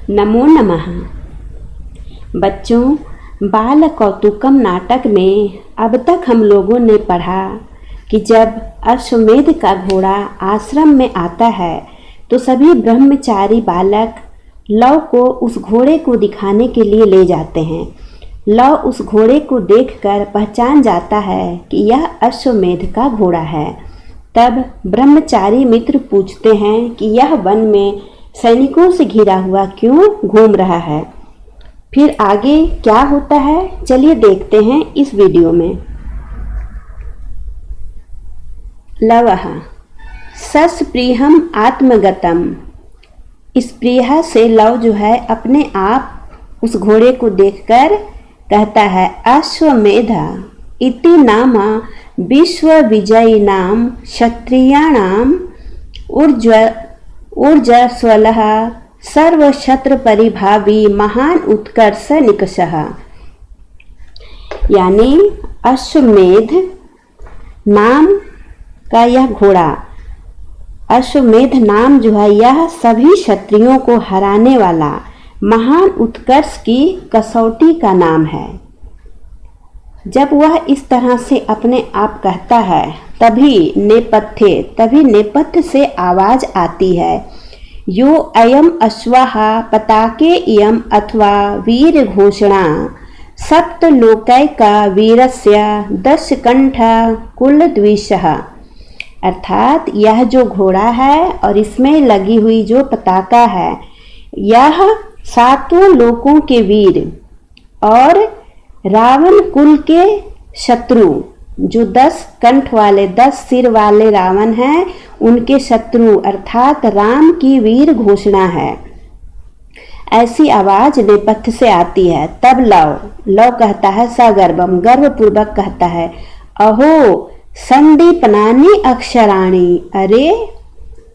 नमो नमः। बच्चों, बाल कौतुकम नाटक में अब तक हम लोगों ने पढ़ा कि जब अश्वमेध का घोड़ा आश्रम में आता है तो सभी ब्रह्मचारी बालक लव को उस घोड़े को दिखाने के लिए ले जाते हैं। लव उस घोड़े को देखकर पहचान जाता है कि यह अश्वमेध का घोड़ा है। तब ब्रह्मचारी मित्र पूछते हैं कि यह वन में सैनिकों से घिरा हुआ क्यों घूम रहा है। फिर आगे क्या होता है, चलिए देखते हैं इस वीडियो में। लवः सस्पृहम आत्मगतम। स्पृहा से लव जो है अपने आप उस घोड़े को देखकर कहता है अश्वमेधा इति नाम विश्व विजयी नाम क्षत्रियाणाम ऊर्जस्वलः सर्वक्षत्र परिभावी महान उत्कर्ष निकषः। यानी अश्वमेध नाम का यह घोड़ा, अश्वमेध नाम जो है यह सभी क्षत्रियों को हराने वाला महान उत्कर्ष की कसौटी का नाम है। जब वह इस तरह से अपने आप कहता है तभी नेपथ्य से आवाज आती है, यो अयम अश्वः पताके इयम अथवा वीर घोषणा सप्तलोकैका वीरस्य दशकंठ कुलद्विषः। अर्थात यह जो घोड़ा है और इसमें लगी हुई जो पताका है यह सातों लोकों के वीर और रावण कुल के शत्रु, जो 10 कंठ वाले 10 सिर वाले रावण हैं उनके शत्रु अर्थात राम की वीर घोषणा है। ऐसी आवाज नेपथ्य से आती है। तब लव कहता है सगर्वम, गर्वपूर्वक कहता है, अहो संदीपनानि अक्षराणि। अरे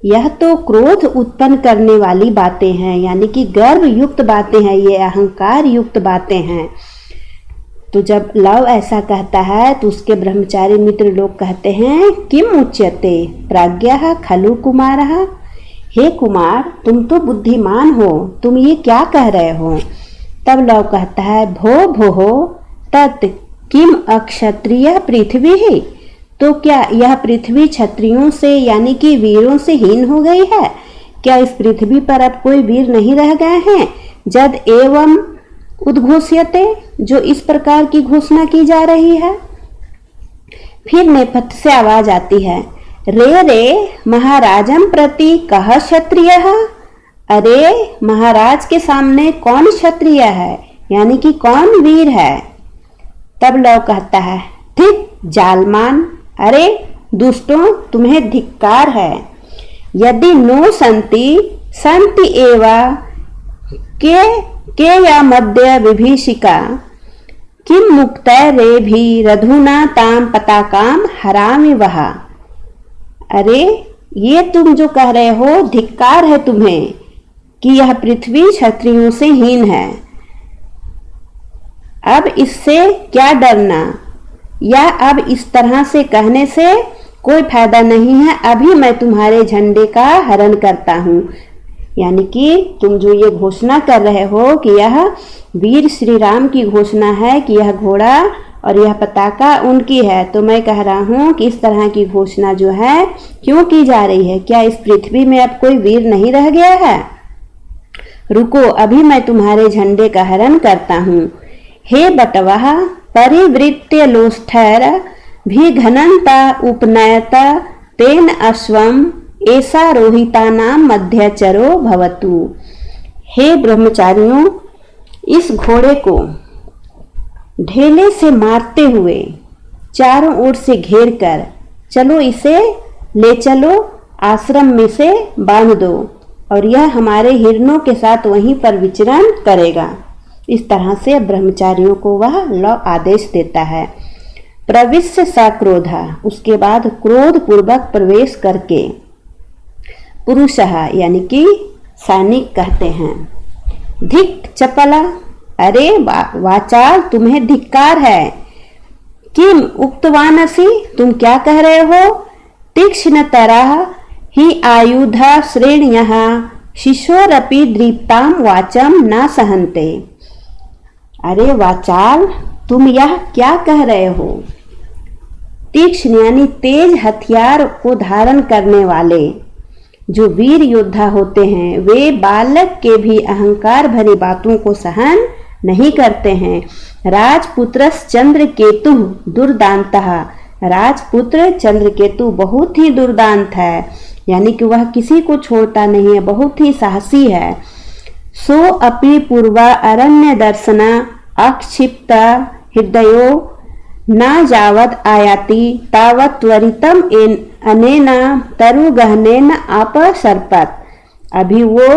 यह तो क्रोध उत्पन्न करने वाली बातें हैं, यानी कि गर्व युक्त बातें हैं, ये अहंकार युक्त बातें हैं। तो जब लव ऐसा कहता है तो उसके ब्रह्मचारी मित्र लोग कहते हैं किम उच्यते प्राज्ञः खलु कुमारः। हे कुमार, तुम तो बुद्धिमान हो, तुम ये क्या कह रहे हो। तब लव कहता है भो तत् किम अक्षत्रिय पृथ्वी ही। तो क्या यह पृथ्वी क्षत्रियों से यानी कि वीरों से हीन हो गई है। क्या इस पृथ्वी पर अब कोई वीर नहीं रह गए हैं। जद एवं उद्घोष्यते, जो इस प्रकार की घोषणा की जा रही है। फिर नेपथ्य से आवाज आती है, रे महाराजम प्रति कह क्षत्रियः। अरे महाराज के सामने कौन क्षत्रिय है, यानी कि कौन वीर है। तब लव कहता है धिक जालमान, अरे दुष्टों तुम्हें धिक्कार है। यदि नो संति एवा के या मध्य विभीषिका किम मुक्तै रे भी रधुना ताम पताकाम हरामि वह। अरे ये तुम जो कह रहे हो धिक्कार है तुम्हें कि यह पृथ्वी क्षत्रियों से हीन है। अब इससे क्या डरना, या अब इस तरह से कहने से कोई फायदा नहीं है। अभी मैं तुम्हारे झंडे का हरण करता हूँ। यानी कि तुम जो ये घोषणा कर रहे हो कि यह वीर श्री राम की घोषणा है कि यह घोड़ा और यह पताका उनकी है, तो मैं कह रहा हूँ कि इस तरह की घोषणा जो है क्यों की जा रही है। क्या इस पृथ्वी में अब कोई वीर नहीं रह गया है। रुको, अभी मैं तुम्हारे झंडे का हरण करता हूँ। हे बटवः परिवृत्य लोष्ठैर भी घनंता उपनयत तेन अश्वम ऐसा रोहितानाम मध्यचरो भवतु। हे ब्रह्मचारियों, इस घोड़े को ढेले से मारते हुए चारों ओर से घेर कर चलो, इसे ले चलो, आश्रम में से बांध दो और यह हमारे हिरणों के साथ वहीं पर विचरण करेगा। इस तरह से ब्रह्मचारियों को वह लव आदेश देता है। प्रविश्य सक्रोधा, उसके बाद क्रोध पूर्वक प्रवेश करके पुरुषः यानी कि सैनिक कहते हैं धिक चपला, अरे वाचाल तुम्हें धिक्कार है। किम उक्तवानसि, तुम क्या कह रहे हो। तीक्ष्णतरः हि आयुध श्रेण्यः शिशोरपि दृप्ताम वाचम न सहन्ते। अरे वाचाल, तुम यह क्या कह रहे हो? तीक्ष्ण यानी तेज हथियार को धारण करने वाले जो वीर योद्धा होते हैं, वे बालक के भी अहंकार भरी बातों को सहन नहीं करते हैं। राजपुत्रस चंद्रकेतु दुर्दांतः। राजपुत्र चंद्रकेतु बहुत ही दुर्दांत है, यानी कि वह किसी को छोड़ता नहीं है, बहुत ही साहसी है। सो अपि पूर्वा अरण्य दर्शना अक्षिप्त हृदयो न जावत आयाति तावत त्वरितम अनेन तरुगहनेन अपसर्पत। अभी वो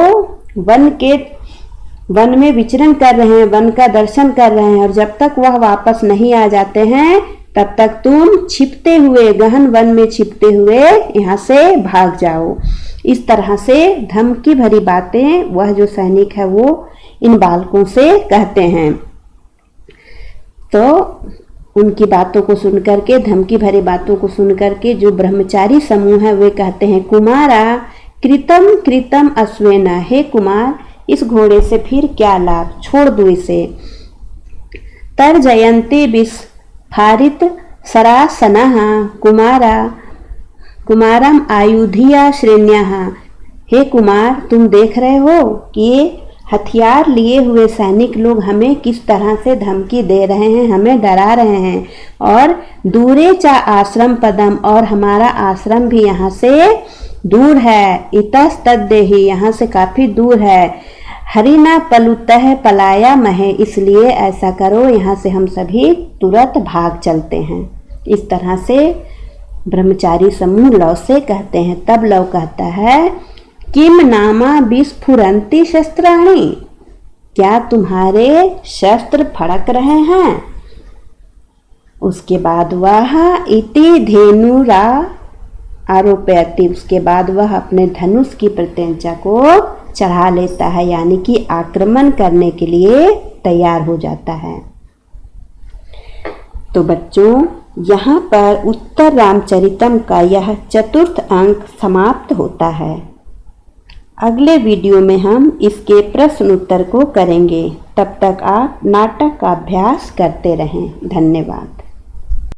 वन में विचरण कर रहे हैं, वन का दर्शन कर रहे हैं, और जब तक वह वापस नहीं आ जाते हैं तब तक तुम छिपते हुए, गहन वन में छिपते हुए यहाँ से भाग जाओ। इस तरह से धमकी भरी बातें वह जो सैनिक है वो इन बालकों से कहते हैं। तो उनकी बातों को सुनकर के, धमकी भरी बातों को सुनकर के जो ब्रह्मचारी समूह है वे कहते हैं, कुमारा कृतम कृतम अश्वेना। हे कुमार, इस घोड़े से फिर क्या लाभ, छोड़ दो इसे। तर्जयन्ते विस्फारित सरासनः कुमारम आयुधिया श्रेण्यः। हे कुमार, तुम देख रहे हो कि ये हथियार लिए हुए सैनिक लोग हमें किस तरह से धमकी दे रहे हैं, हमें डरा रहे हैं। और दूरे चा आश्रम पदम, और हमारा आश्रम भी यहाँ से दूर है। इतस्तद्देहि, यहाँ से काफी दूर है। हरिना पलुतः पलाया महे, इसलिए ऐसा करो यहाँ से हम सभी तुरंत भाग चलते हैं। इस तरह से ब्रह्मचारी समूह लव से कहते हैं। तब लव कहता है, किम नामा विस्फुरन्ति शस्त्राणि। क्या तुम्हारे शस्त्र फड़क रहे हैं? उसके बाद वह इति धेनुरा आरोपयति, उसके बाद वह अपने धनुष की प्रत्यंचा को चढ़ा लेता है, यानी कि आक्रमण करने के लिए तैयार हो जाता है। तो बच्चों, यहाँ पर उत्तर रामचरितम का यह चतुर्थ अंक समाप्त होता है। अगले वीडियो में हम इसके प्रश्न उत्तर को करेंगे। तब तक आप नाटक का अभ्यास करते रहें। धन्यवाद।